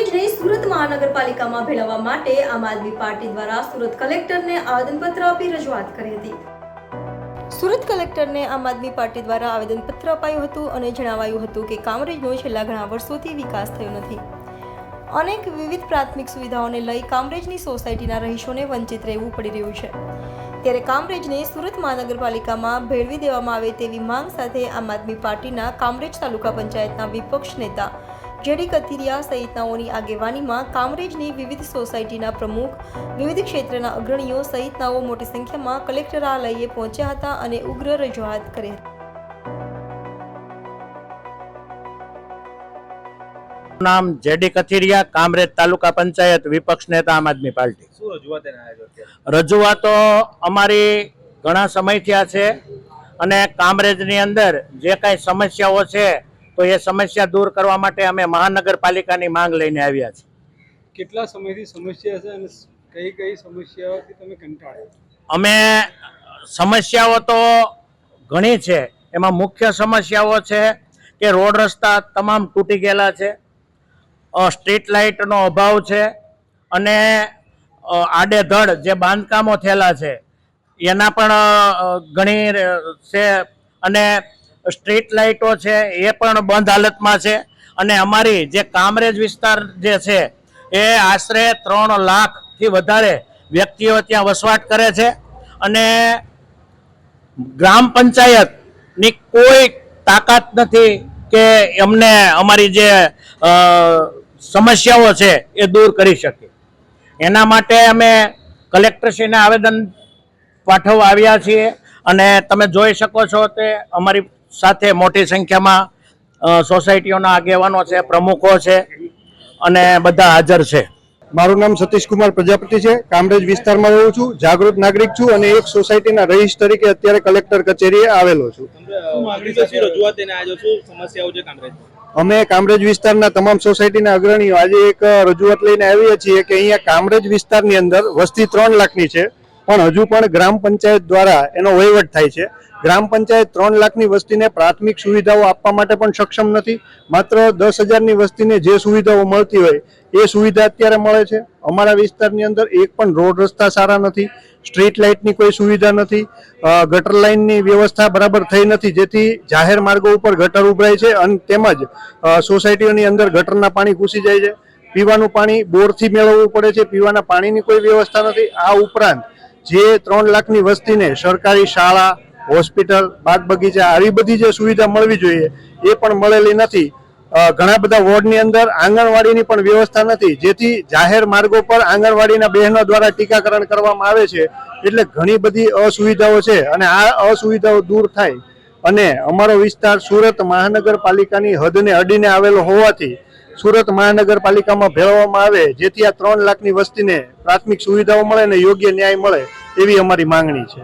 કામરેજને સુરત મહાનગરપાલિકામાં ભેળવવા માટે આમ આદમી પાર્ટી દ્વારા સુરત કલેક્ટરને આવેદનપત્ર આપી રજૂઆત કરી હતી। સુરત કલેક્ટરને આમ આદમી પાર્ટી દ્વારા આવેદનપત્ર અપાયું હતું અને જણાવાયું હતું કે કામરેજનો છેલ્લા ઘણા વર્ષોથી વિકાસ થયો નથી। અનેક વિવિધ પ્રાથમિક સુવિધાઓને લઈ કામરેજની સોસાયટીના રહીશોને વંચિત રહેવું પડી રહ્યું છે। ત્યારે કામરેજને સુરત મહાનગરપાલિકામાં ભેળવી દેવામાં આવે તેવી માંગ સાથે આમ આદમી પાર્ટીના કામરેજ તાલુકા પંચાયતના વિપક્ષ નેતા જેડી કથિરિયા સહિતનાઓની આગેવાનીમાં કામરેજની વિવિધ સોસાયટીના પ્રમુખ, વિવિધ ક્ષેત્રના અગ્રણીઓ સહિતનાઓ મોટી સંખ્યામાં કલેક્ટરાલયે પહોંચ્યા હતા અને ઉગ્ર રજૂઆત કરી। નામ જેડી કથિરિયા, કામરેજ તાલુકા પંચાયત વિપક્ષ નેતા આમ આદમી પાર્ટી। રજૂઆતો અમારી ઘણા સમયથી આ છે અને કામરેજની અંદર જે કાંઈ સમસ્યાઓ છે તો એ સમસ્યા દૂર કરવા માટે અમે મહાનગરપાલિકાની માંગ લઈને આવ્યા છીએ। કેટલા સમયથી સમસ્યા છે અને કઈ કઈ સમસ્યાઓથી તમે કંટાળ્યા? અમે સમસ્યાઓ તો ઘણી છે, એમાં મુખ્ય સમસ્યાઓ છે કે રોડ રસ્તા તમામ તૂટી ગયેલા છે, સ્ટ્રીટ લાઇટનો અભાવ છે અને આડેધડ જે બાંધકામો થયેલા છે એના પણ ઘણી છે અને સ્ટ્રીટ લાઇટો છે એ પણ બંધ હાલતમાં છે અને અમારી જે કામરેજ વિસ્તાર જે છે એ આશરે 3 લાખથી વધારે વ્યક્તિઓ ત્યાં વસવાટ કરે છે અને ગ્રામ પંચાયતની કોઈ તાકાત નથી કે અમને અમારી જે સમસ્યાઓ છે એ દૂર કરી શકે। એના માટે અમે કલેક્ટરશ્રીને આવેદન પાઠવવા આવ્યા છીએ અને તમે જોઈ શકો છો તે અમારી સાથે મોટી સંખ્યામાં સોસાયટીઓના આગેવાનો છે, પ્રમુખો છે અને બધા હાજર છે। મારું નામ સતીશ કુમાર પ્રજાપતિ છે, કામરેજ વિસ્તારમાં રહું છું, જાગૃત નાગરિક છું અને એક સોસાયટીના રહીશ તરીકે અત્યારે કલેક્ટર કચેરીએ આવેલો છું। અમે કામરેજ વિસ્તારના તમામ સોસાયટીના અગ્રણીઓ આજે એક રજૂઆત લઈને આવીએ છીએ કે અહીંયા કામરેજ વિસ્તારની અંદર વસ્તી 3 લાખની છે પણ હજુ પણ ગ્રામ પંચાયત દ્વારા એનો વહીવટ થાય છે। ગ્રામ પંચાયત 3 લાખની વસ્તીને પ્રાથમિક સુવિધાઓ આપવા માટે પણ સક્ષમ નથી। માત્ર 10,000ની વસ્તીને જે સુવિધાઓ મળતી હોય એ સુવિધા અત્યારે મળે છે। અમારા વિસ્તારની અંદર એક પણ રોડ રસ્તા સારા નથી, સ્ટ્રીટ લાઇટની કોઈ સુવિધા નથી, ગટર લાઇનની વ્યવસ્થા બરાબર થઈ નથી, જેથી જાહેર માર્ગો ઉપર ગટર ઉભરાય છે અને તેમજ સોસાયટીઓની અંદર ગટરના પાણી ઘૂસી જાય છે। પીવાનું પાણી બોરથી મેળવવું પડે છે, પીવાના પાણીની કોઈ વ્યવસ્થા નથી। આ ઉપરાંત જે 3 લાખની વસ્તીને સરકારી શાળા, હોસ્પિટલ, બાગ બગીચા આવી બધી જે સુવિધા મળવી જોઈએ એ પણ મળેલી નથી। ઘણા બધા વોર્ડની અંદર આંગણવાડીની પણ વ્યવસ્થા નથી, જેથી જાહેર માર્ગો પર આંગણવાડીના બહેનો દ્વારા ટીકાકરણ કરવામાં આવે છે। એટલે ઘણી બધી અસુવિધાઓ છે અને આ અસુવિધાઓ દૂર થાય અને અમારો વિસ્તાર સુરત મહાનગરપાલિકાની હદને અડીને આવેલો હોવાથી સુરત મહાનગરપાલિકામાં ભેળવવામાં આવે, જેથી આ 3 લાખની વસ્તીને પ્રાથમિક સુવિધાઓ મળે અને યોગ્ય ન્યાય મળે એવી અમારી માંગણી છે।